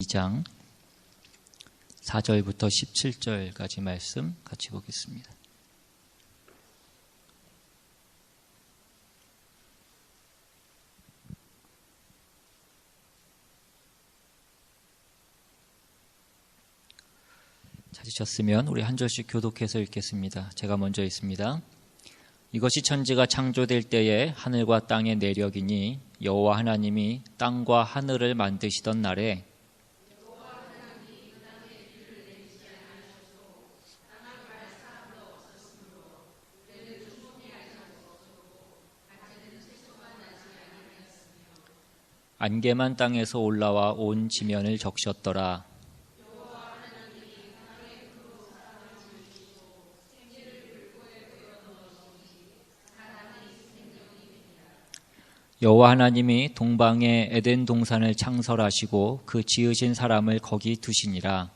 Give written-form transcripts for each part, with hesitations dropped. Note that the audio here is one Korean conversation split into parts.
2장 4절부터 17절까지 말씀 같이 보겠습니다. 찾으셨으면 우리 한 절씩 교독해서 읽겠습니다. 제가 먼저 읽습니다. 이것이 천지가 창조될 때에 하늘과 땅의 내력이니 여호와 하나님이 땅과 하늘을 만드시던 날에 안개만 땅에서 올라와 온 지면을 적셨더라. 여호와 하나님이 동방에 에덴 동산을 창설하시고 그 지으신 사람을 거기 두시니라.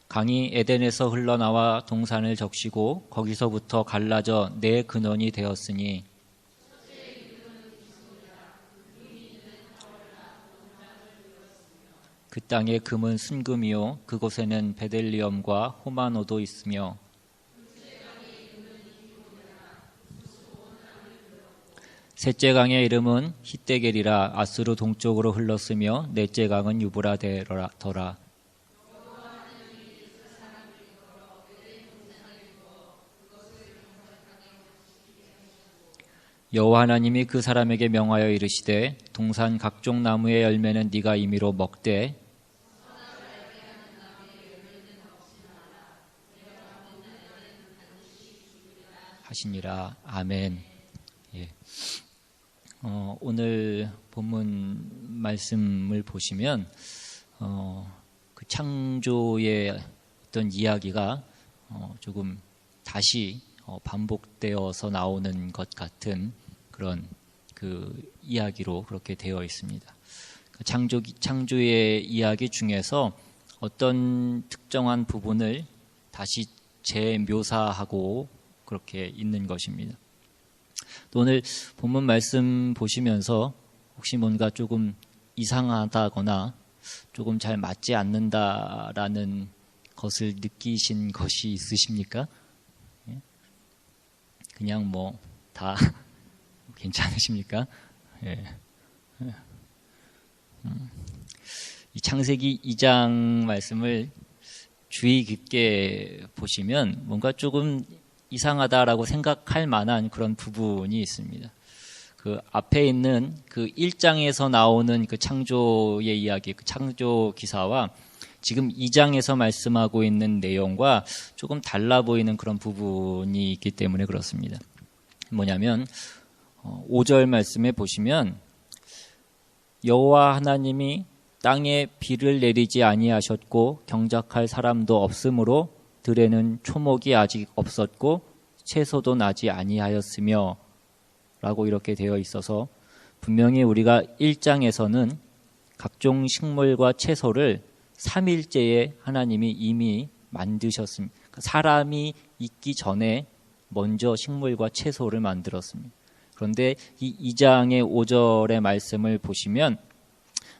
강이 에덴에서 흘러나와 동산을 적시고 거기서부터 갈라져 네 근원이 되었으니 그 땅의 금은 순금이요 그곳에는 베델리엄과 호마노도 있으며 셋째 강의 이름은 히데겔이라 아수르 동쪽으로 흘렀으며 넷째 강은 유브라데더라. 여호와 하나님이 그 사람에게 명하여 이르시되 동산 각종 나무의 열매는 네가 임의로 먹되 하시니라. 아멘. 예. 오늘 본문 말씀을 보시면 그 창조의 어떤 이야기가 조금 다시 반복되어서 나오는 것 같은 그런 그 이야기로 그렇게 되어 있습니다. 창조의 이야기 중에서 어떤 특정한 부분을 다시 재묘사하고 그렇게 있는 것입니다. 또 오늘 본문 말씀 보시면서 혹시 뭔가 조금 이상하다거나 조금 잘 맞지 않는다라는 것을 느끼신 것이 있으십니까? 그냥 뭐 다 괜찮으십니까? 예. 이 창세기 2장 말씀을 주의 깊게 보시면 뭔가 조금 이상하다라고 생각할 만한 그런 부분이 있습니다. 그 앞에 있는 그 1장에서 나오는 그 창조의 이야기, 그 창조 기사와 지금 2장에서 말씀하고 있는 내용과 조금 달라 보이는 그런 부분이 있기 때문에 그렇습니다. 뭐냐면 5절 말씀에 보시면 여호와 하나님이 땅에 비를 내리지 아니하셨고 경작할 사람도 없으므로 들에는 초목이 아직 없었고 채소도 나지 아니하였으며 라고 이렇게 되어 있어서 분명히 우리가 1장에서는 각종 식물과 채소를 3일째에 하나님이 이미 만드셨습니다. 사람이 있기 전에 먼저 식물과 채소를 만들었습니다. 그런데 이 2장의 5절의 말씀을 보시면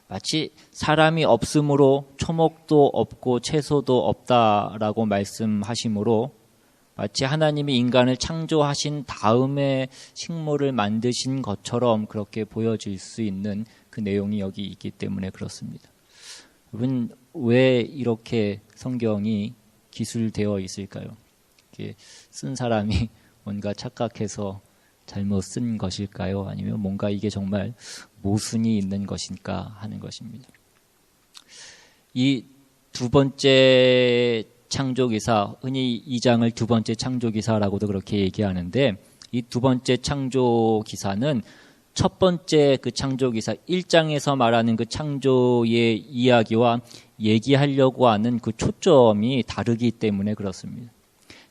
마치 사람이 없으므로 초목도 없고 채소도 없다라고 말씀하시므로 마치 하나님이 인간을 창조하신 다음에 식물을 만드신 것처럼 그렇게 보여질 수 있는 그 내용이 여기 있기 때문에 그렇습니다. 여러분, 왜 이렇게 성경이 기술되어 있을까요? 이렇게 쓴 사람이 뭔가 착각해서 잘못 쓴 것일까요? 아니면 뭔가 이게 정말 모순이 있는 것인가 하는 것입니다. 이 두 번째 창조기사, 흔히 2장을 두 번째 창조기사라고도 그렇게 얘기하는데 이 두 번째 창조기사는 첫 번째 그 창조기사 1장에서 말하는 그 창조의 이야기와 얘기하려고 하는 그 초점이 다르기 때문에 그렇습니다.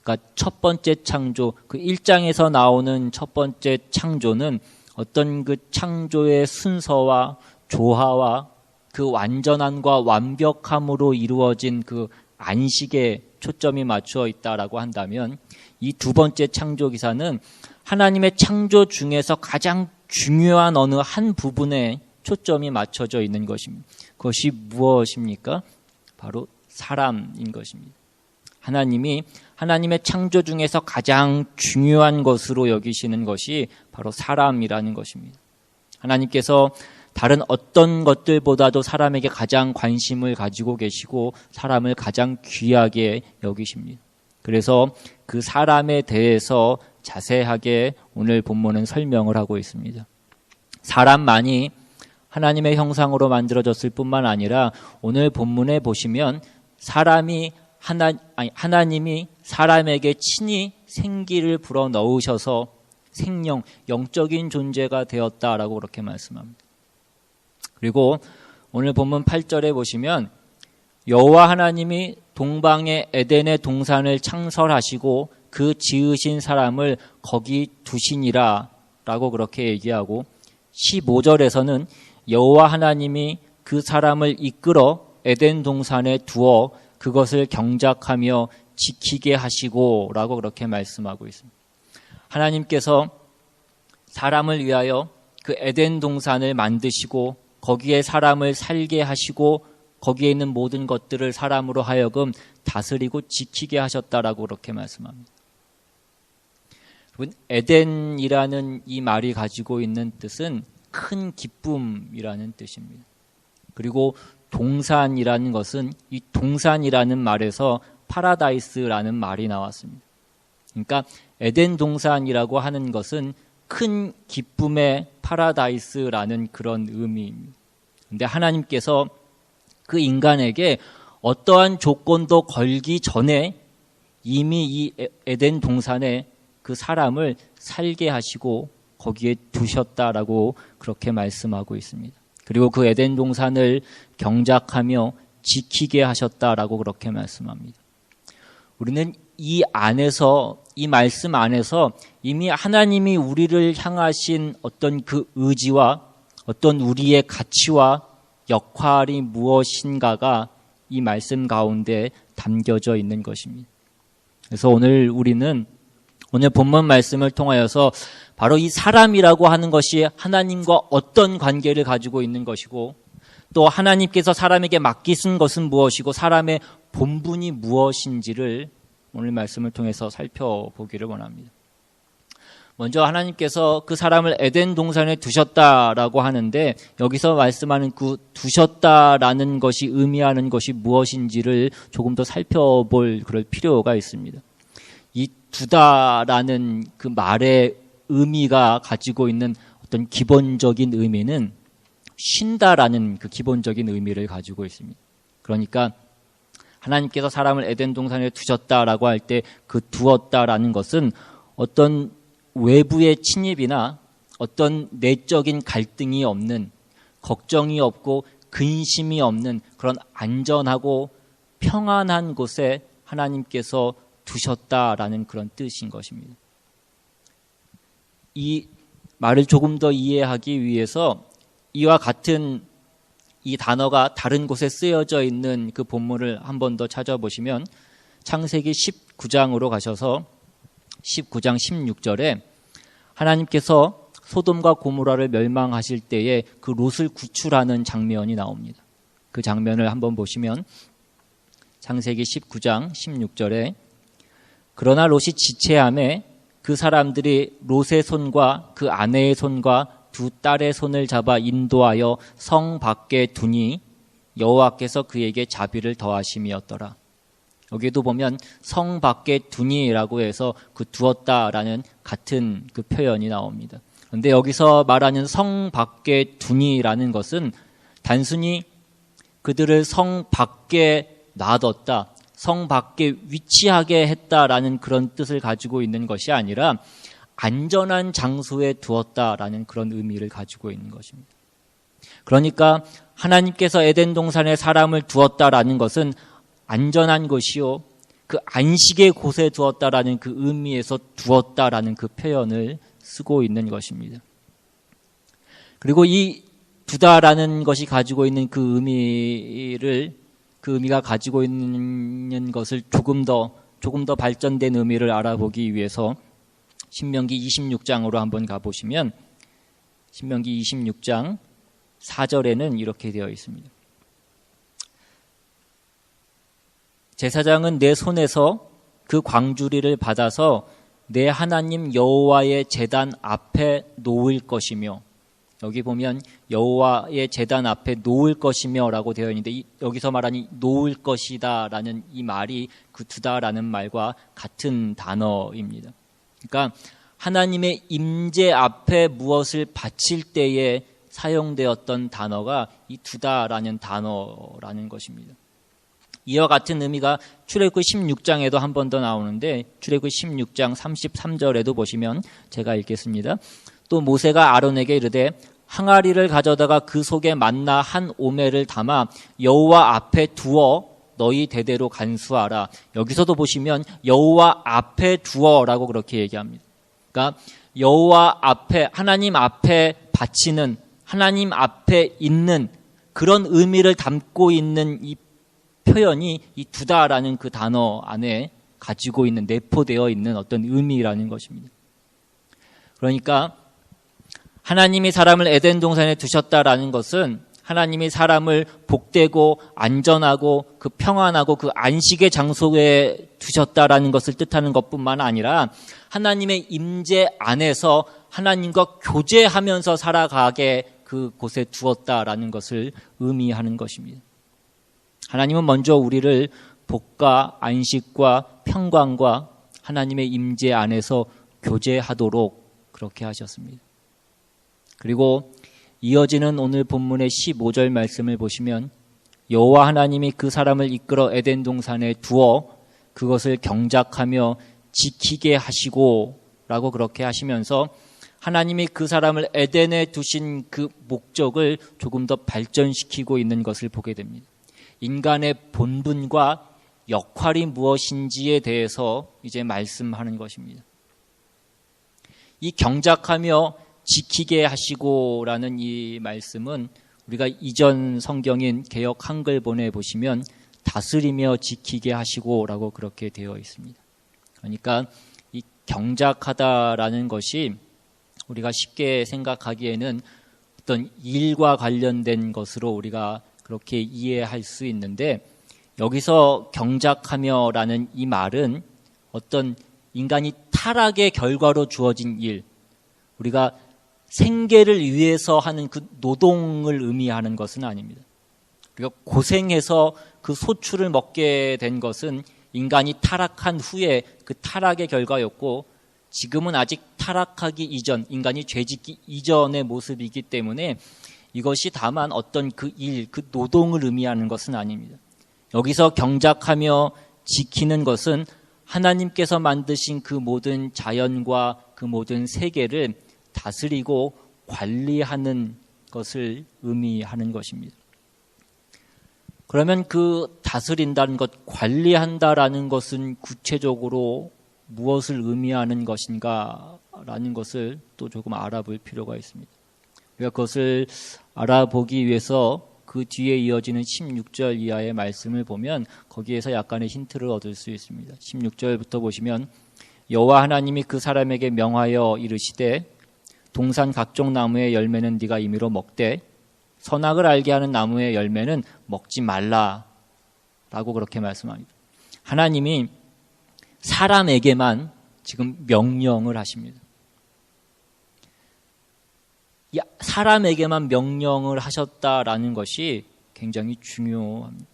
그러니까 첫 번째 창조, 그 1장에서 나오는 첫 번째 창조는 어떤 그 창조의 순서와 조화와 그 완전함과 완벽함으로 이루어진 그 안식에 초점이 맞추어 있다라고 한다면 이 두 번째 창조 기사는 하나님의 창조 중에서 가장 중요한 어느 한 부분에 초점이 맞춰져 있는 것입니다. 그것이 무엇입니까? 바로 사람인 것입니다. 하나님이 하나님의 창조 중에서 가장 중요한 것으로 여기시는 것이 바로 사람이라는 것입니다. 하나님께서 다른 어떤 것들보다도 사람에게 가장 관심을 가지고 계시고 사람을 가장 귀하게 여기십니다. 그래서 그 사람에 대해서 자세하게 오늘 본문은 설명을 하고 있습니다. 사람만이 하나님의 형상으로 만들어졌을 뿐만 아니라 오늘 본문에 보시면 하나님이 사람에게 친히 생기를 불어 넣으셔서 생명, 영적인 존재가 되었다라고 그렇게 말씀합니다. 그리고 오늘 본문 8절에 보시면 여호와 하나님이 동방의 에덴의 동산을 창설하시고 그 지으신 사람을 거기 두시니라 라고 그렇게 얘기하고 15절에서는 여호와 하나님이 그 사람을 이끌어 에덴 동산에 두어 그것을 경작하며 지키게 하시고 라고 그렇게 말씀하고 있습니다. 하나님께서 사람을 위하여 그 에덴 동산을 만드시고 거기에 사람을 살게 하시고 거기에 있는 모든 것들을 사람으로 하여금 다스리고 지키게 하셨다라고 그렇게 말씀합니다. 여러분, 에덴이라는 이 말이 가지고 있는 뜻은 큰 기쁨이라는 뜻입니다. 그리고 동산이라는 것은 이 동산이라는 말에서 파라다이스라는 말이 나왔습니다. 그러니까 에덴 동산이라고 하는 것은 큰 기쁨의 파라다이스라는 그런 의미입니다. 그런데 하나님께서 그 인간에게 어떠한 조건도 걸기 전에 이미 이 에덴 동산에 그 사람을 살게 하시고 거기에 두셨다라고 그렇게 말씀하고 있습니다. 그리고 그 에덴 동산을 경작하며 지키게 하셨다라고 그렇게 말씀합니다. 우리는 이 안에서, 이 말씀 안에서 이미 하나님이 우리를 향하신 어떤 그 의지와 어떤 우리의 가치와 역할이 무엇인가가 이 말씀 가운데 담겨져 있는 것입니다. 그래서 오늘 우리는 오늘 본문 말씀을 통하여서 바로 이 사람이라고 하는 것이 하나님과 어떤 관계를 가지고 있는 것이고 또 하나님께서 사람에게 맡기신 것은 무엇이고 사람의 본분이 무엇인지를 오늘 말씀을 통해서 살펴보기를 원합니다. 먼저 하나님께서 그 사람을 에덴 동산에 두셨다라고 하는데 여기서 말씀하는 그 두셨다라는 것이 의미하는 것이 무엇인지를 조금 더 살펴볼 그럴 필요가 있습니다. 이 두다라는 그 말의 의미가 가지고 있는 어떤 기본적인 의미는 쉰다라는 그 기본적인 의미를 가지고 있습니다. 그러니까 하나님께서 사람을 에덴 동산에 두셨다라고 할 때 그 두었다라는 것은 어떤 외부의 침입이나 어떤 내적인 갈등이 없는, 걱정이 없고 근심이 없는 그런 안전하고 평안한 곳에 하나님께서 두셨다라는 그런 뜻인 것입니다. 이 말을 조금 더 이해하기 위해서 이와 같은 이 단어가 다른 곳에 쓰여져 있는 그 본문을 한 번 더 찾아보시면 창세기 19장으로 가셔서 19장 16절에 하나님께서 소돔과 고모라를 멸망하실 때에 그 롯을 구출하는 장면이 나옵니다. 그 장면을 한번 보시면 창세기 19장 16절에 그러나 롯이 지체함에 그 사람들이 롯의 손과 그 아내의 손과 두 딸의 손을 잡아 인도하여 성 밖에 두니 여호와께서 그에게 자비를 더하심이었더라. 여기도 보면 성 밖에 두니라고 해서 그 두었다라는 같은 그 표현이 나옵니다. 그런데 여기서 말하는 성 밖에 두니라는 것은 단순히 그들을 성 밖에 놔뒀다, 성 밖에 위치하게 했다라는 그런 뜻을 가지고 있는 것이 아니라 안전한 장소에 두었다라는 그런 의미를 가지고 있는 것입니다. 그러니까 하나님께서 에덴 동산에 사람을 두었다라는 것은 안전한 것이요, 그 안식의 곳에 두었다라는 그 의미에서 두었다라는 그 표현을 쓰고 있는 것입니다. 그리고 이 두다라는 것이 가지고 있는 그 의미를 그 의미가 가지고 있는 것을 조금 더 발전된 의미를 알아보기 위해서 신명기 26장으로 한번 가보시면 신명기 26장 4절에는 이렇게 되어 있습니다. 제사장은 내 손에서 그 광주리를 받아서 내 하나님 여호와의 제단 앞에 놓을 것이며, 여기 보면 여호와의 제단 앞에 놓을 것이며 라고 되어 있는데, 여기서 말하니 놓을 것이다 라는 이 말이 그 두다라는 말과 같은 단어입니다. 그러니까 하나님의 임재 앞에 무엇을 바칠 때에 사용되었던 단어가 이 두다라는 단어라는 것입니다. 이와 같은 의미가 출애굽기 16장에도 한 번 더 나오는데, 출애굽기 16장 33절에도 보시면 제가 읽겠습니다. 또 모세가 아론에게 이르되 항아리를 가져다가 그 속에 만나 한 오멜을 담아 여호와 앞에 두어 너희 대대로 간수하라. 여기서도 보시면 여호와 앞에 두어라고 그렇게 얘기합니다. 그러니까 여호와 앞에, 하나님 앞에 바치는, 하나님 앞에 있는 그런 의미를 담고 있는 이 표현이 이 두다라는 그 단어 안에 가지고 있는, 내포되어 있는 어떤 의미라는 것입니다. 그러니까 하나님이 사람을 에덴 동산에 두셨다라는 것은 하나님이 사람을 복되고 안전하고 그 평안하고 그 안식의 장소에 두셨다라는 것을 뜻하는 것뿐만 아니라 하나님의 임재 안에서 하나님과 교제하면서 살아가게 그 곳에 두었다라는 것을 의미하는 것입니다. 하나님은 먼저 우리를 복과 안식과 평강과 하나님의 임재 안에서 교제하도록 그렇게 하셨습니다. 그리고 이어지는 오늘 본문의 15절 말씀을 보시면 여호와 하나님이 그 사람을 이끌어 에덴 동산에 두어 그것을 경작하며 지키게 하시고 라고 그렇게 하시면서 하나님이 그 사람을 에덴에 두신 그 목적을 조금 더 발전시키고 있는 것을 보게 됩니다. 인간의 본분과 역할이 무엇인지에 대해서 이제 말씀하는 것입니다. 이 경작하며 지키게 하시고라는 이 말씀은 우리가 이전 성경인 개역 한글본에 보시면 다스리며 지키게 하시고라고 그렇게 되어 있습니다. 그러니까 이 경작하다라는 것이 우리가 쉽게 생각하기에는 어떤 일과 관련된 것으로 우리가 그렇게 이해할 수 있는데, 여기서 경작하며라는 이 말은 어떤 인간이 타락의 결과로 주어진 일, 우리가 생계를 위해서 하는 그 노동을 의미하는 것은 아닙니다. 우리가 고생해서 그 소출을 먹게 된 것은 인간이 타락한 후에 그 타락의 결과였고, 지금은 아직 타락하기 이전, 인간이 죄짓기 이전의 모습이기 때문에 이것이 다만 어떤 그 일, 그 노동을 의미하는 것은 아닙니다. 여기서 경작하며 지키는 것은 하나님께서 만드신 그 모든 자연과 그 모든 세계를 다스리고 관리하는 것을 의미하는 것입니다. 그러면 그 다스린다는 것, 관리한다라는 것은 구체적으로 무엇을 의미하는 것인가라는 것을 또 조금 알아볼 필요가 있습니다. 우리가 그것을 알아보기 위해서 그 뒤에 이어지는 16절 이하의 말씀을 보면 거기에서 약간의 힌트를 얻을 수 있습니다. 16절부터 보시면 여호와 하나님이 그 사람에게 명하여 이르시되 동산 각종 나무의 열매는 네가 임의로 먹되 선악을 알게 하는 나무의 열매는 먹지 말라라고 그렇게 말씀합니다. 하나님이 사람에게만 지금 명령을 하십니다. 사람에게만 명령을 하셨다라는 것이 굉장히 중요합니다.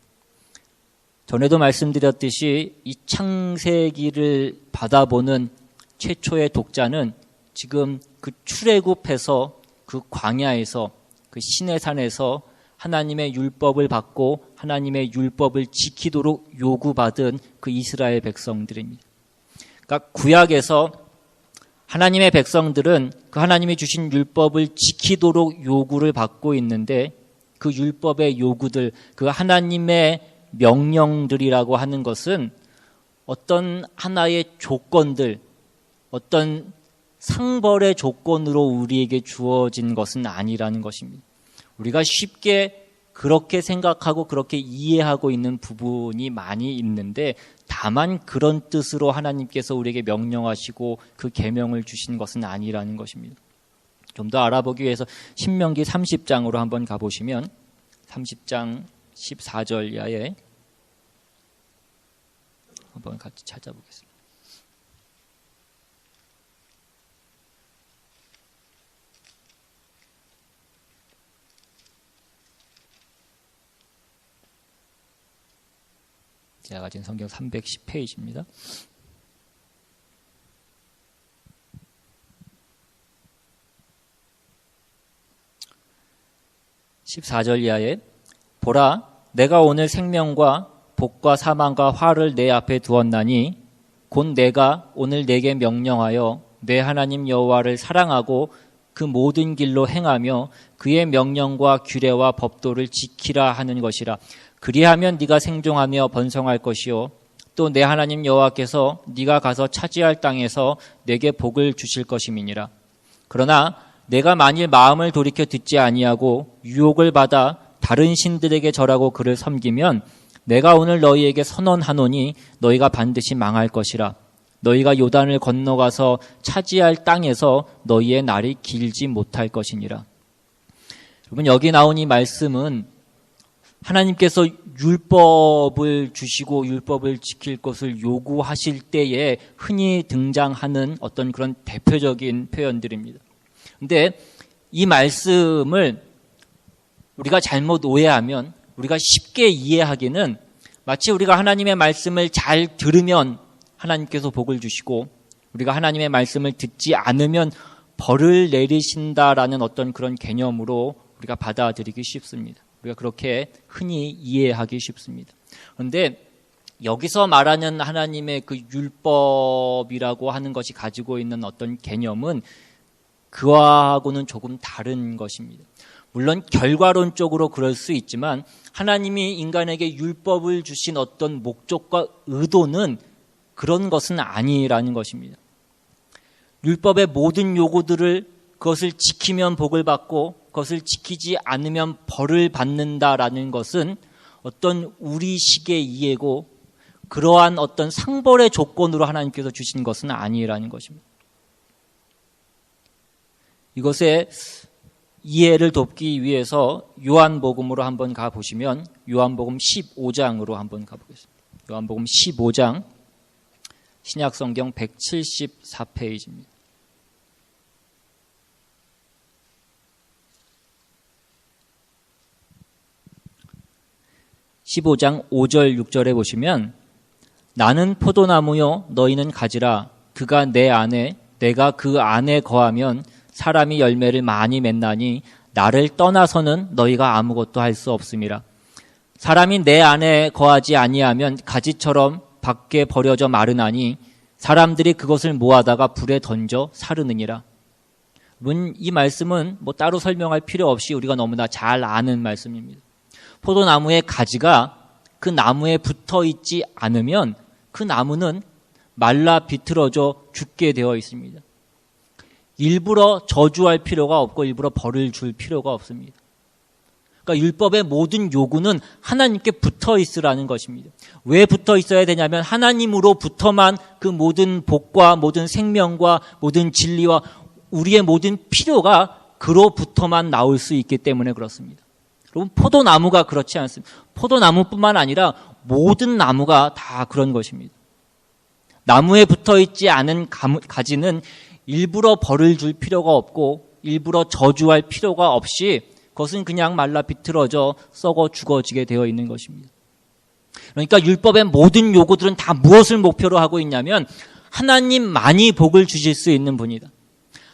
전에도 말씀드렸듯이 이 창세기를 받아보는 최초의 독자는 지금 그 출애굽해서 그 광야에서 그 시내산에서 하나님의 율법을 받고 하나님의 율법을 지키도록 요구받은 그 이스라엘 백성들입니다. 그러니까 구약에서 하나님의 백성들은 그 하나님이 주신 율법을 지키도록 요구를 받고 있는데, 그 율법의 요구들, 그 하나님의 명령들이라고 하는 것은 어떤 하나의 조건들, 어떤 상벌의 조건으로 우리에게 주어진 것은 아니라는 것입니다. 우리가 쉽게 그렇게 생각하고 그렇게 이해하고 있는 부분이 많이 있는데, 다만 그런 뜻으로 하나님께서 우리에게 명령하시고 그 계명을 주신 것은 아니라는 것입니다. 좀 더 알아보기 위해서 신명기 30장으로 한번 가보시면 30장 14절 이하에 한번 같이 찾아보겠습니다. 제가 가진 성경 310페이지입니다. (14절) 이하에 보라, 내가 오늘 생명과 복과 사망과 화를 내 앞에 두었나니 곧 내가 오늘 내게 명령하여 내 하나님 여호와를 사랑하고 그 모든 길로 행하며 그의 명령과 규례와 법도를 지키라 하는 것이라. 그리하면 네가 생존하며 번성할 것이요 또 내 하나님 여호와께서 네가 가서 차지할 땅에서 내게 복을 주실 것임이니라. 그러나 내가 만일 마음을 돌이켜 듣지 아니하고 유혹을 받아 다른 신들에게 절하고 그를 섬기면 내가 오늘 너희에게 선언하노니 너희가 반드시 망할 것이라. 너희가 요단을 건너가서 차지할 땅에서 너희의 날이 길지 못할 것이니라. 여러분, 여기 나온 이 말씀은 하나님께서 율법을 주시고 율법을 지킬 것을 요구하실 때에 흔히 등장하는 어떤 그런 대표적인 표현들입니다. 근데 이 말씀을 우리가 잘못 오해하면 우리가 쉽게 이해하기는 마치 우리가 하나님의 말씀을 잘 들으면 하나님께서 복을 주시고 우리가 하나님의 말씀을 듣지 않으면 벌을 내리신다라는 어떤 그런 개념으로 우리가 받아들이기 쉽습니다. 우리가 그렇게 흔히 이해하기 쉽습니다. 그런데 여기서 말하는 하나님의 그 율법이라고 하는 것이 가지고 있는 어떤 개념은 그와하고는 조금 다른 것입니다. 물론 결과론적으로 그럴 수 있지만 하나님이 인간에게 율법을 주신 어떤 목적과 의도는 그런 것은 아니라는 것입니다. 율법의 모든 요구들을 그것을 지키면 복을 받고 그것을 지키지 않으면 벌을 받는다라는 것은 어떤 우리식의 이해고 그러한 어떤 상벌의 조건으로 하나님께서 주신 것은 아니라는 것입니다. 이것의 이해를 돕기 위해서 요한복음으로 한번 가보시면 요한복음 15장으로 한번 가보겠습니다. 요한복음 15장 신약성경 174페이지입니다. 15장 5절 6절에 보시면 나는 포도나무요 너희는 가지라. 그가 내 안에 내가 그 안에 거하면 사람이 열매를 많이 맺나니 나를 떠나서는 너희가 아무것도 할 수 없음이라. 사람이 내 안에 거하지 아니하면 가지처럼 밖에 버려져 마르나니 사람들이 그것을 모아다가 불에 던져 사르느니라. 여러분, 이 말씀은 뭐 따로 설명할 필요 없이 우리가 너무나 잘 아는 말씀입니다. 포도나무의 가지가 그 나무에 붙어 있지 않으면 그 나무는 말라 비틀어져 죽게 되어 있습니다. 일부러 저주할 필요가 없고 일부러 벌을 줄 필요가 없습니다. 그러니까 율법의 모든 요구는 하나님께 붙어 있으라는 것입니다. 왜 붙어 있어야 되냐면 하나님으로부터만 그 모든 복과 모든 생명과 모든 진리와 우리의 모든 필요가 그로부터만 나올 수 있기 때문에 그렇습니다. 여러분, 포도나무가 그렇지 않습니다. 포도나무뿐만 아니라 모든 나무가 다 그런 것입니다. 나무에 붙어 있지 않은 가지는 일부러 벌을 줄 필요가 없고 일부러 저주할 필요가 없이 그것은 그냥 말라 비틀어져 썩어 죽어지게 되어 있는 것입니다. 그러니까 율법의 모든 요구들은 다 무엇을 목표로 하고 있냐면 하나님만이 복을 주실 수 있는 분이다.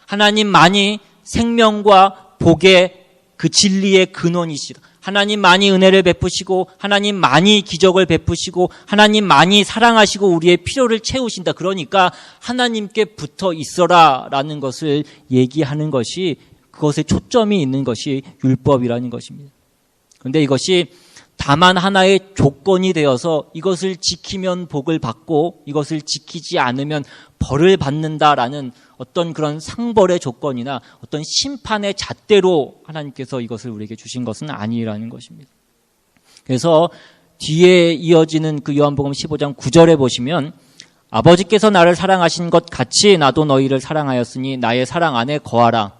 하나님만이 생명과 복의 그 진리의 근원이시다. 하나님만이 은혜를 베푸시고 하나님만이 기적을 베푸시고 하나님만이 사랑하시고 우리의 필요를 채우신다. 그러니까 하나님께 붙어 있어라라는 것을 얘기하는 것이 그것에 초점이 있는 것이 율법이라는 것입니다. 그런데 이것이 다만 하나의 조건이 되어서 이것을 지키면 복을 받고 이것을 지키지 않으면 벌을 받는다라는 어떤 그런 상벌의 조건이나 어떤 심판의 잣대로 하나님께서 이것을 우리에게 주신 것은 아니라는 것입니다. 그래서 뒤에 이어지는 그 요한복음 15장 9절에 보시면 아버지께서 나를 사랑하신 것 같이 나도 너희를 사랑하였으니 나의 사랑 안에 거하라.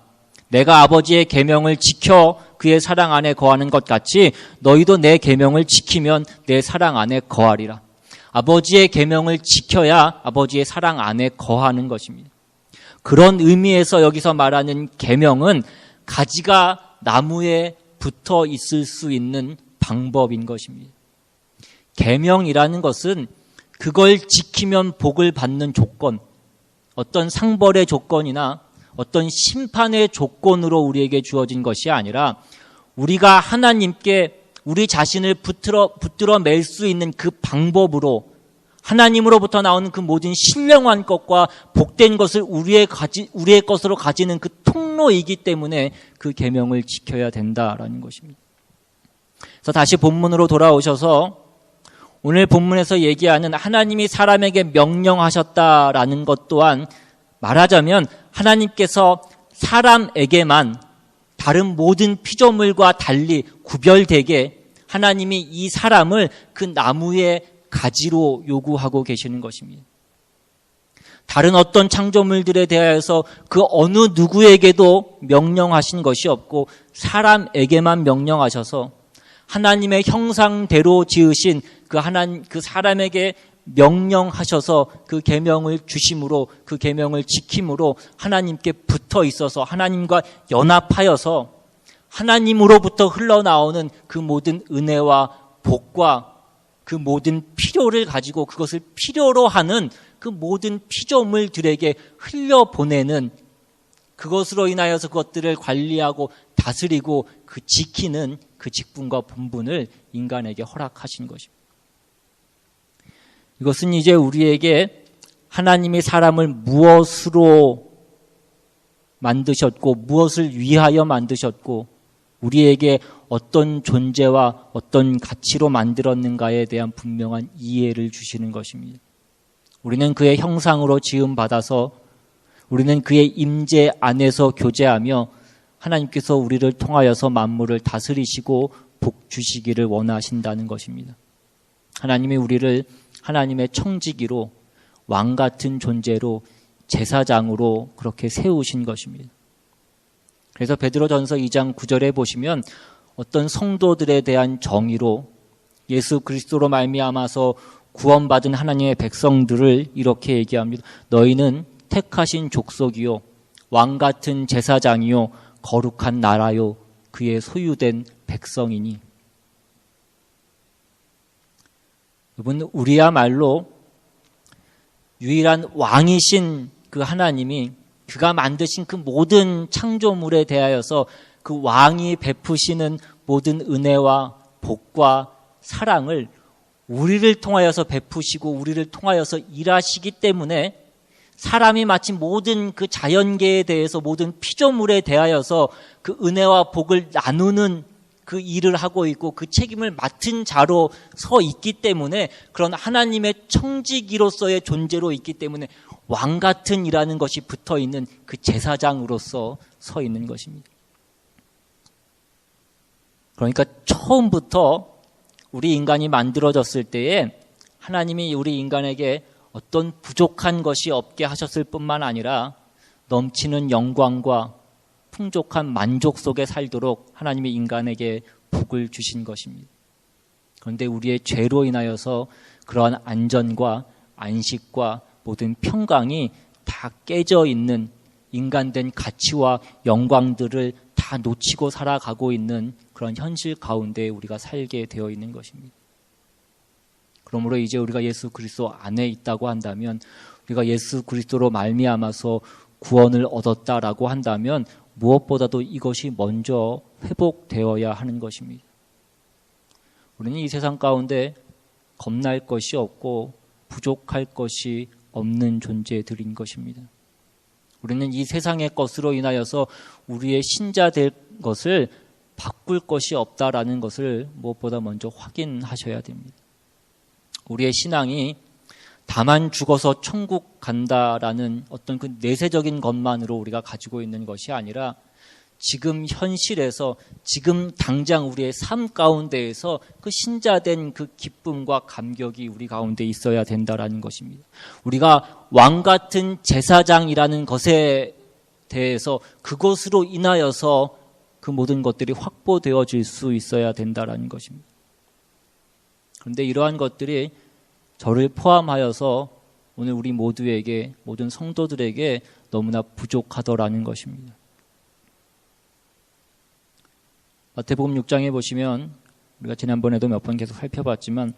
내가 아버지의 계명을 지켜 그의 사랑 안에 거하는 것 같이 너희도 내 계명을 지키면 내 사랑 안에 거하리라. 아버지의 계명을 지켜야 아버지의 사랑 안에 거하는 것입니다. 그런 의미에서 여기서 말하는 계명은 가지가 나무에 붙어 있을 수 있는 방법인 것입니다. 계명이라는 것은 그걸 지키면 복을 받는 조건, 어떤 상벌의 조건이나 어떤 심판의 조건으로 우리에게 주어진 것이 아니라 우리가 하나님께 우리 자신을 붙들어 맬 수 있는 그 방법으로 하나님으로부터 나오는 그 모든 신령한 것과 복된 것을 우리의 것으로 가지는 그 통로이기 때문에 그 계명을 지켜야 된다라는 것입니다. 그래서 다시 본문으로 돌아오셔서 오늘 본문에서 얘기하는 하나님이 사람에게 명령하셨다라는 것 또한 말하자면 하나님께서 사람에게만 다른 모든 피조물과 달리 구별되게 하나님이 이 사람을 그 나무의 가지로 요구하고 계시는 것입니다. 다른 어떤 창조물들에 대하여서 그 어느 누구에게도 명령하신 것이 없고 사람에게만 명령하셔서 하나님의 형상대로 지으신 그 사람에게 명령하셔서 그 계명을 주심으로 그 계명을 지킴으로 하나님께 붙어 있어서 하나님과 연합하여서 하나님으로부터 흘러나오는 그 모든 은혜와 복과 그 모든 필요를 가지고 그것을 필요로 하는 그 모든 피조물들에게 흘려보내는 그것으로 인하여서 그것들을 관리하고 다스리고 그 지키는 그 직분과 본분을 인간에게 허락하신 것입니다. 이것은 이제 우리에게 하나님이 사람을 무엇으로 만드셨고 무엇을 위하여 만드셨고 우리에게 어떤 존재와 어떤 가치로 만들었는가에 대한 분명한 이해를 주시는 것입니다. 우리는 그의 형상으로 지음받아서 우리는 그의 임재 안에서 교제하며 하나님께서 우리를 통하여서 만물을 다스리시고 복 주시기를 원하신다는 것입니다. 하나님이 우리를 하나님의 청지기로 왕 같은 존재로 제사장으로 그렇게 세우신 것입니다. 그래서 베드로전서 2장 9절에 보시면 어떤 성도들에 대한 정의로 예수 그리스도로 말미암아서 구원받은 하나님의 백성들을 이렇게 얘기합니다. 너희는 택하신 족속이요 왕 같은 제사장이요 거룩한 나라요 그의 소유된 백성이니. 여러분 우리야말로 유일한 왕이신 그 하나님이 그가 만드신 그 모든 창조물에 대하여서 그 왕이 베푸시는 모든 은혜와 복과 사랑을 우리를 통하여서 베푸시고 우리를 통하여서 일하시기 때문에 사람이 마치 모든 그 자연계에 대해서 모든 피조물에 대하여서 그 은혜와 복을 나누는 그 일을 하고 있고 그 책임을 맡은 자로 서 있기 때문에 그런 하나님의 청지기로서의 존재로 있기 때문에 왕 같은 이라는 것이 붙어 있는 그 제사장으로서 서 있는 것입니다. 그러니까 처음부터 우리 인간이 만들어졌을 때에 하나님이 우리 인간에게 어떤 부족한 것이 없게 하셨을 뿐만 아니라 넘치는 영광과 풍족한 만족 속에 살도록 하나님이 인간에게 복을 주신 것입니다. 그런데 우리의 죄로 인하여서 그러한 안전과 안식과 모든 평강이 다 깨져 있는 인간된 가치와 영광들을 다 놓치고 살아가고 있는 그런 현실 가운데 우리가 살게 되어 있는 것입니다. 그러므로 이제 우리가 예수 그리스도 안에 있다고 한다면 우리가 예수 그리스도로 말미암아서 구원을 얻었다라고 한다면 무엇보다도 이것이 먼저 회복되어야 하는 것입니다. 우리는 이 세상 가운데 겁날 것이 없고 부족할 것이 없는 존재들인 것입니다. 우리는 이 세상의 것으로 인하여서 우리의 신자 될 것을 바꿀 것이 없다라는 것을 무엇보다 먼저 확인하셔야 됩니다. 우리의 신앙이 다만 죽어서 천국 간다라는 어떤 그 내세적인 것만으로 우리가 가지고 있는 것이 아니라 지금 현실에서 지금 당장 우리의 삶 가운데에서 그 신자된 그 기쁨과 감격이 우리 가운데 있어야 된다라는 것입니다. 우리가 왕 같은 제사장이라는 것에 대해서 그것으로 인하여서 그 모든 것들이 확보되어질 수 있어야 된다라는 것입니다. 그런데 이러한 것들이 저를 포함하여서 오늘 우리 모두에게, 모든 성도들에게 너무나 부족하더라는 것입니다. 마태복음 6장에 보시면 우리가 지난번에도 몇 번 계속 살펴봤지만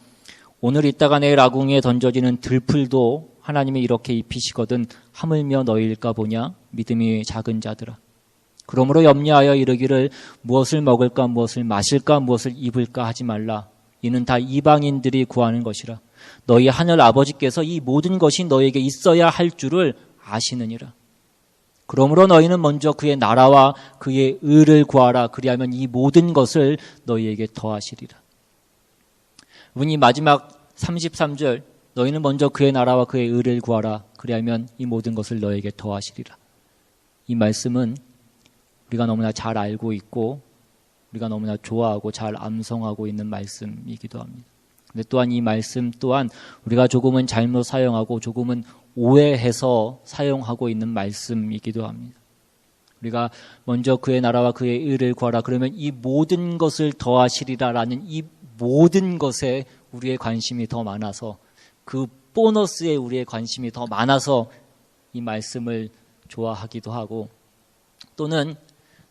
오늘 있다가 내일 아궁이에 던져지는 들풀도 하나님이 이렇게 입히시거든 하물며 너희일까 보냐 믿음이 작은 자들아. 그러므로 염려하여 이르기를 무엇을 먹을까 무엇을 마실까 무엇을 입을까 하지 말라. 이는 다 이방인들이 구하는 것이라. 너희 하늘 아버지께서 이 모든 것이 너희에게 있어야 할 줄을 아시느니라. 그러므로 너희는 먼저 그의 나라와 그의 의를 구하라. 그리하면 이 모든 것을 너희에게 더하시리라. 이 마지막 33절 너희는 먼저 그의 나라와 그의 의를 구하라. 그리하면 이 모든 것을 너희에게 더하시리라. 이 말씀은 우리가 너무나 잘 알고 있고 우리가 너무나 좋아하고 잘 암송하고 있는 말씀이기도 합니다. 근데 또한 이 말씀 또한 우리가 조금은 잘못 사용하고 조금은 오해해서 사용하고 있는 말씀이기도 합니다. 우리가 먼저 그의 나라와 그의 의를 구하라. 그러면 이 모든 것을 더하시리라라는 이 모든 것에 우리의 관심이 더 많아서 그 보너스에 우리의 관심이 더 많아서 이 말씀을 좋아하기도 하고 또는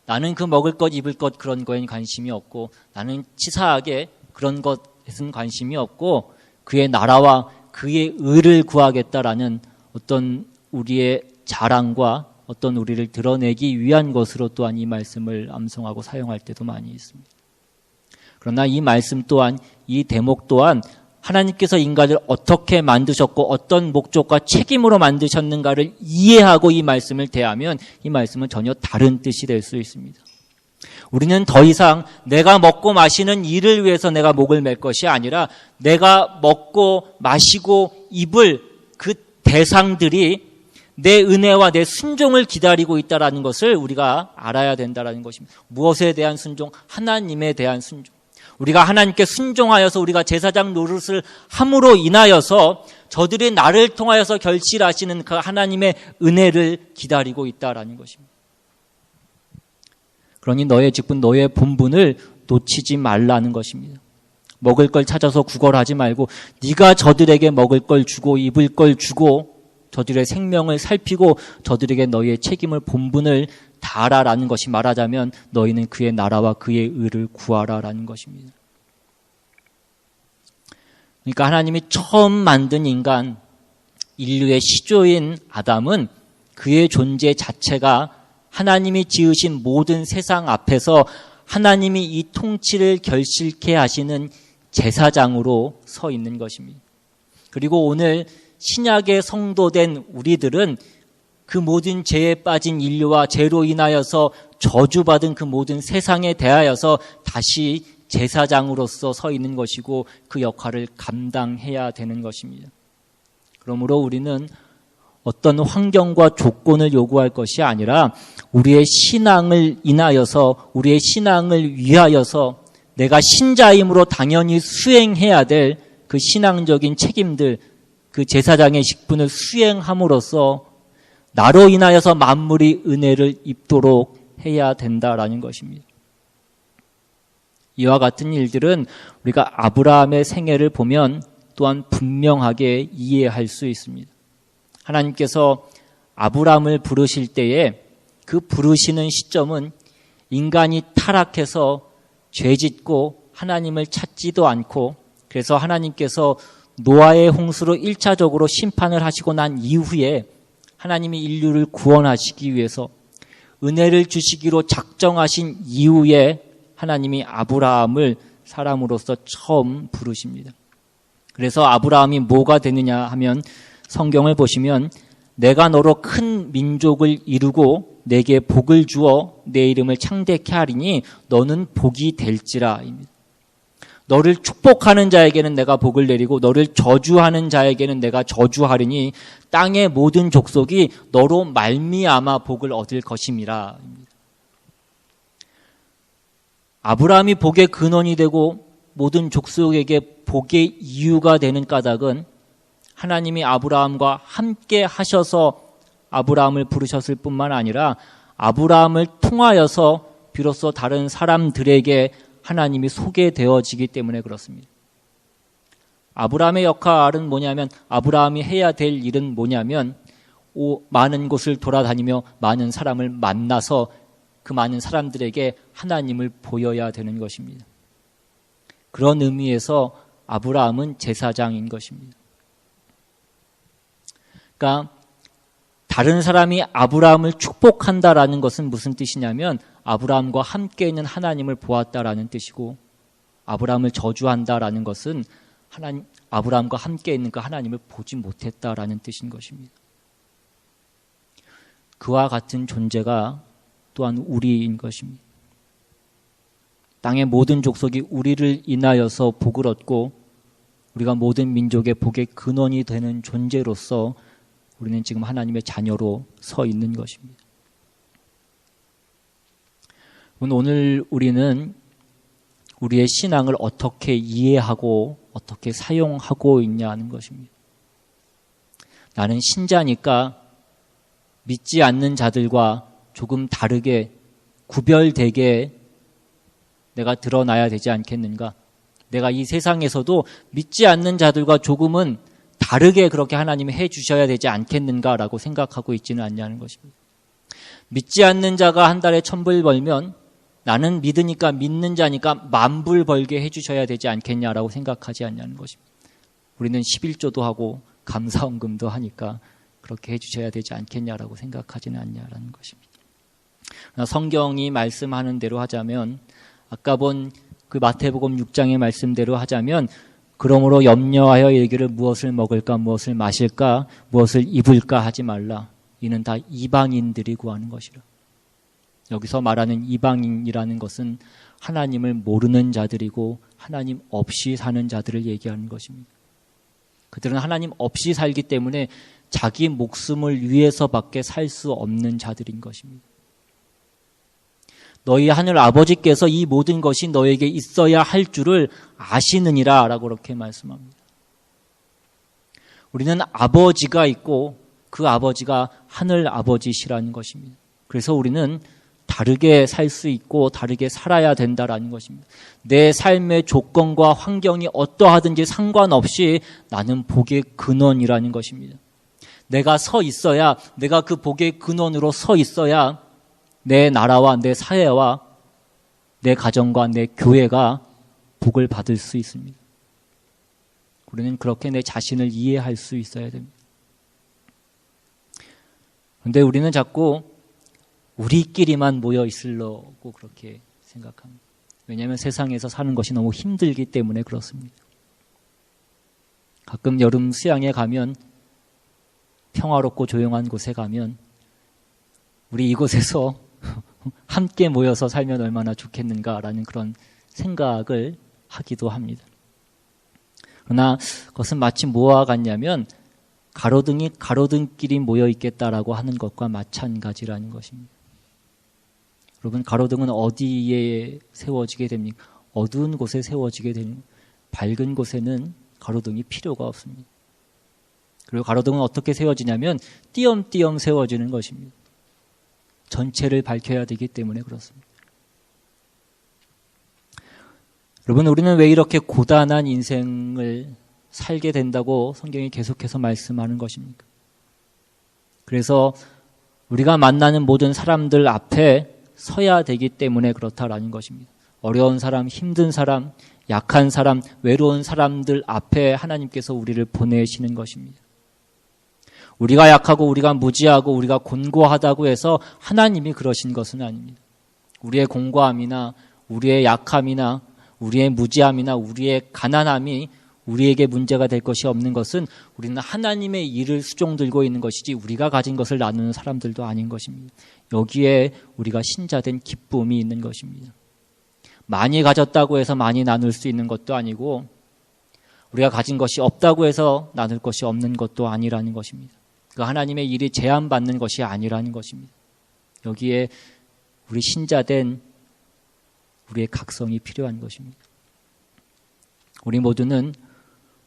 나는 그 먹을 것 입을 것 그런 거엔 관심이 없고 나는 치사하게 그런 것에는 관심이 없고 그의 나라와 그의 의를 구하겠다라는 어떤 우리의 자랑과 어떤 우리를 드러내기 위한 것으로 또한 이 말씀을 암송하고 사용할 때도 많이 있습니다. 그러나 이 말씀 또한 이 대목 또한 하나님께서 인간을 어떻게 만드셨고 어떤 목적과 책임으로 만드셨는가를 이해하고 이 말씀을 대하면 이 말씀은 전혀 다른 뜻이 될 수 있습니다. 우리는 더 이상 내가 먹고 마시는 일을 위해서 내가 목을 맬 것이 아니라 내가 먹고 마시고 입을 그 대상들이 내 은혜와 내 순종을 기다리고 있다는 것을 우리가 알아야 된다는 것입니다. 무엇에 대한 순종? 하나님에 대한 순종. 우리가 하나님께 순종하여서 우리가 제사장 노릇을 함으로 인하여서 저들이 나를 통하여서 결실하시는 그 하나님의 은혜를 기다리고 있다는 것입니다. 그러니 너의 직분, 너의 본분을 놓치지 말라는 것입니다. 먹을 걸 찾아서 구걸하지 말고 네가 저들에게 먹을 걸 주고 입을 걸 주고 저들의 생명을 살피고 저들에게 너희의 책임을 본분을 다하라라는 것이 말하자면 너희는 그의 나라와 그의 의를 구하라라는 것입니다. 그러니까 하나님이 처음 만든 인간, 인류의 시조인 아담은 그의 존재 자체가 하나님이 지으신 모든 세상 앞에서 하나님이 이 통치를 결실케 하시는 제사장으로 서 있는 것입니다. 그리고 오늘 신약의 성도된 우리들은 그 모든 죄에 빠진 인류와 죄로 인하여서 저주받은 그 모든 세상에 대하여서 다시 제사장으로서 서 있는 것이고 그 역할을 감당해야 되는 것입니다. 그러므로 우리는 어떤 환경과 조건을 요구할 것이 아니라 우리의 신앙을 인하여서 우리의 신앙을 위하여서 내가 신자임으로 당연히 수행해야 될 그 신앙적인 책임들, 그 제사장의 직분을 수행함으로써 나로 인하여서 만물이 은혜를 입도록 해야 된다라는 것입니다. 이와 같은 일들은 우리가 아브라함의 생애를 보면 또한 분명하게 이해할 수 있습니다. 하나님께서 아브라함을 부르실 때에 그 부르시는 시점은 인간이 타락해서 죄짓고 하나님을 찾지도 않고 그래서 하나님께서 노아의 홍수로 1차적으로 심판을 하시고 난 이후에 하나님이 인류를 구원하시기 위해서 은혜를 주시기로 작정하신 이후에 하나님이 아브라함을 사람으로서 처음 부르십니다. 그래서 아브라함이 뭐가 되느냐 하면 성경을 보시면 내가 너로 큰 민족을 이루고 내게 복을 주어 내 이름을 창대케 하리니 너는 복이 될지라입니다. 너를 축복하는 자에게는 내가 복을 내리고 너를 저주하는 자에게는 내가 저주하리니 땅의 모든 족속이 너로 말미암아 복을 얻을 것임이라. 아브라함이 복의 근원이 되고 모든 족속에게 복의 이유가 되는 까닭은 하나님이 아브라함과 함께 하셔서 아브라함을 부르셨을 뿐만 아니라 아브라함을 통하여서 비로소 다른 사람들에게 하나님이 소개되어지기 때문에 그렇습니다. 아브라함의 역할은 뭐냐면, 아브라함이 해야 될 일은 뭐냐면 많은 곳을 돌아다니며 많은 사람을 만나서 그 많은 사람들에게 하나님을 보여야 되는 것입니다. 그런 의미에서 아브라함은 제사장인 것입니다. 그러니까 다른 사람이 아브라함을 축복한다라는 것은 무슨 뜻이냐면 아브라함과 함께 있는 하나님을 보았다라는 뜻이고, 아브라함을 저주한다라는 것은 아브라함과 함께 있는 그 하나님을 보지 못했다라는 뜻인 것입니다. 그와 같은 존재가 또한 우리인 것입니다. 땅의 모든 족속이 우리를 인하여서 복을 얻고 우리가 모든 민족의 복의 근원이 되는 존재로서 우리는 지금 하나님의 자녀로 서 있는 것입니다. 오늘 우리는 우리의 신앙을 어떻게 이해하고 어떻게 사용하고 있냐는 것입니다. 나는 신자니까 믿지 않는 자들과 조금 다르게 구별되게 내가 드러나야 되지 않겠는가? 내가 이 세상에서도 믿지 않는 자들과 조금은 다르게 그렇게 하나님이 해주셔야 되지 않겠는가라고 생각하고 있지는 않냐는 것입니다. 믿지 않는 자가 한 달에 1,000불 벌면 나는 믿으니까, 믿는 자니까 10,000불 벌게 해주셔야 되지 않겠냐라고 생각하지 않냐는 것입니다. 우리는 11조도 하고 감사헌금도 하니까 그렇게 해주셔야 되지 않겠냐라고 생각하지는 않냐라는 것입니다. 성경이 말씀하는 대로 하자면, 아까 본 그 마태복음 6장의 말씀대로 하자면, 그러므로 염려하여 이르기를 무엇을 먹을까, 무엇을 마실까, 무엇을 입을까 하지 말라. 이는 다 이방인들이 구하는 것이라. 여기서 말하는 이방인이라는 것은 하나님을 모르는 자들이고 하나님 없이 사는 자들을 얘기하는 것입니다. 그들은 하나님 없이 살기 때문에 자기 목숨을 위해서밖에 살 수 없는 자들인 것입니다. 너희 하늘 아버지께서 이 모든 것이 너에게 있어야 할 줄을 아시느니라 라고 그렇게 말씀합니다. 우리는 아버지가 있고 그 아버지가 하늘 아버지시라는 것입니다. 그래서 우리는 다르게 살 수 있고 다르게 살아야 된다라는 것입니다. 내 삶의 조건과 환경이 어떠하든지 상관없이 나는 복의 근원이라는 것입니다. 내가 서 있어야, 내가 그 복의 근원으로 서 있어야 내 나라와 내 사회와 내 가정과 내 교회가 복을 받을 수 있습니다. 우리는 그렇게 내 자신을 이해할 수 있어야 됩니다. 그런데 우리는 자꾸 우리끼리만 모여 있으려고 그렇게 생각합니다. 왜냐하면 세상에서 사는 것이 너무 힘들기 때문에 그렇습니다. 가끔 여름 수양에 가면, 평화롭고 조용한 곳에 가면 우리 이곳에서 함께 모여서 살면 얼마나 좋겠는가라는 그런 생각을 하기도 합니다. 그러나 그것은 마치 뭐와 같냐면 가로등이 가로등끼리 모여 있겠다라고 하는 것과 마찬가지라는 것입니다. 여러분, 가로등은 어디에 세워지게 됩니까? 어두운 곳에 세워지게 됩니다. 밝은 곳에는 가로등이 필요가 없습니다. 그리고 가로등은 어떻게 세워지냐면 띄엄띄엄 세워지는 것입니다. 전체를 밝혀야 되기 때문에 그렇습니다. 여러분, 우리는 왜 이렇게 고단한 인생을 살게 된다고 성경이 계속해서 말씀하는 것입니까? 그래서 우리가 만나는 모든 사람들 앞에 서야 되기 때문에 그렇다라는 것입니다. 어려운 사람, 힘든 사람, 약한 사람, 외로운 사람들 앞에 하나님께서 우리를 보내시는 것입니다. 우리가 약하고 우리가 무지하고 우리가 곤고하다고 해서 하나님이 그러신 것은 아닙니다. 우리의 곤고함이나 우리의 약함이나 우리의 무지함이나 우리의 가난함이 우리에게 문제가 될 것이 없는 것은 우리는 하나님의 일을 수종 들고 있는 것이지 우리가 가진 것을 나누는 사람들도 아닌 것입니다. 여기에 우리가 신자된 기쁨이 있는 것입니다. 많이 가졌다고 해서 많이 나눌 수 있는 것도 아니고 우리가 가진 것이 없다고 해서 나눌 것이 없는 것도 아니라는 것입니다. 그 하나님의 일이 제한받는 것이 아니라는 것입니다. 여기에 우리 신자된 우리의 각성이 필요한 것입니다. 우리 모두는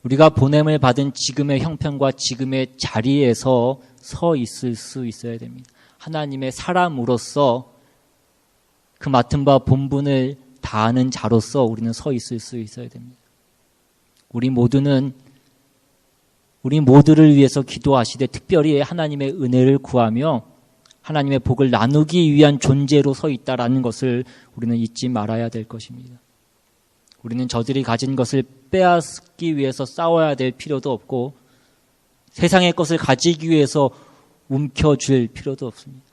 우리가 보냄을 받은 지금의 형편과 지금의 자리에서 서 있을 수 있어야 됩니다. 하나님의 사람으로서 그 맡은 바 본분을 다하는 자로서 우리는 서 있을 수 있어야 됩니다. 우리 모두는 우리 모두를 위해서 기도하시되 특별히 하나님의 은혜를 구하며 하나님의 복을 나누기 위한 존재로 서 있다라는 것을 우리는 잊지 말아야 될 것입니다. 우리는 저들이 가진 것을 빼앗기 위해서 싸워야 될 필요도 없고 세상의 것을 가지기 위해서 움켜쥘 필요도 없습니다.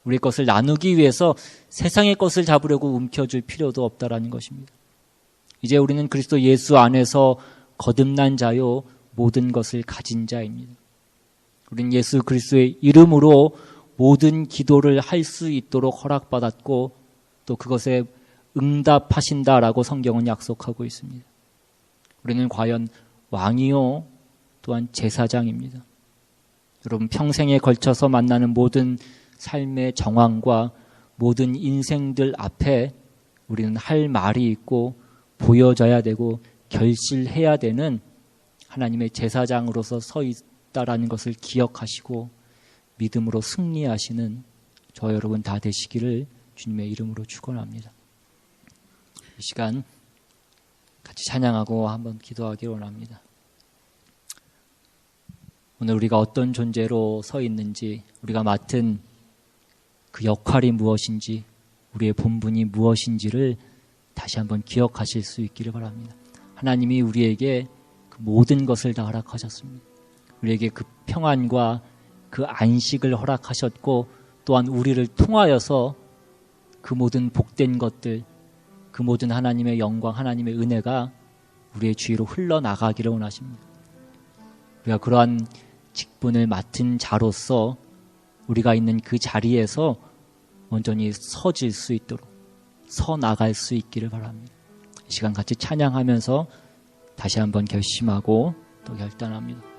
우리 것을 나누기 위해서 세상의 것을 잡으려고 움켜쥘 필요도 없다라는 것입니다. 이제 우리는 그리스도 예수 안에서 거듭난 자요 모든 것을 가진 자입니다. 우리는 예수 그리스도의 이름으로 모든 기도를 할 수 있도록 허락받았고 또 그것에 응답하신다라고 성경은 약속하고 있습니다. 우리는 과연 왕이요 또한 제사장입니다. 여러분 평생에 걸쳐서 만나는 모든 삶의 정황과 모든 인생들 앞에 우리는 할 말이 있고 보여져야 되고 결실해야 되는 하나님의 제사장으로서 서 있다라는 것을 기억하시고 믿음으로 승리하시는 저 여러분 다 되시기를 주님의 이름으로 축원합니다. 이 시간 같이 찬양하고 한번 기도하기 원합니다. 오늘 우리가 어떤 존재로 서 있는지, 우리가 맡은 그 역할이 무엇인지, 우리의 본분이 무엇인지를 다시 한번 기억하실 수 있기를 바랍니다. 하나님이 우리에게 그 모든 것을 다 허락하셨습니다. 우리에게 그 평안과 그 안식을 허락하셨고 또한 우리를 통하여서 그 모든 복된 것들, 그 모든 하나님의 영광, 하나님의 은혜가 우리의 주위로 흘러나가기를 원하십니다. 우리가 그러한 직분을 맡은 자로서 우리가 있는 그 자리에서 온전히 서질 수 있도록 서 나갈 수 있기를 바랍니다. 이 시간 같이 찬양하면서 다시 한번 결심하고 또 결단합니다.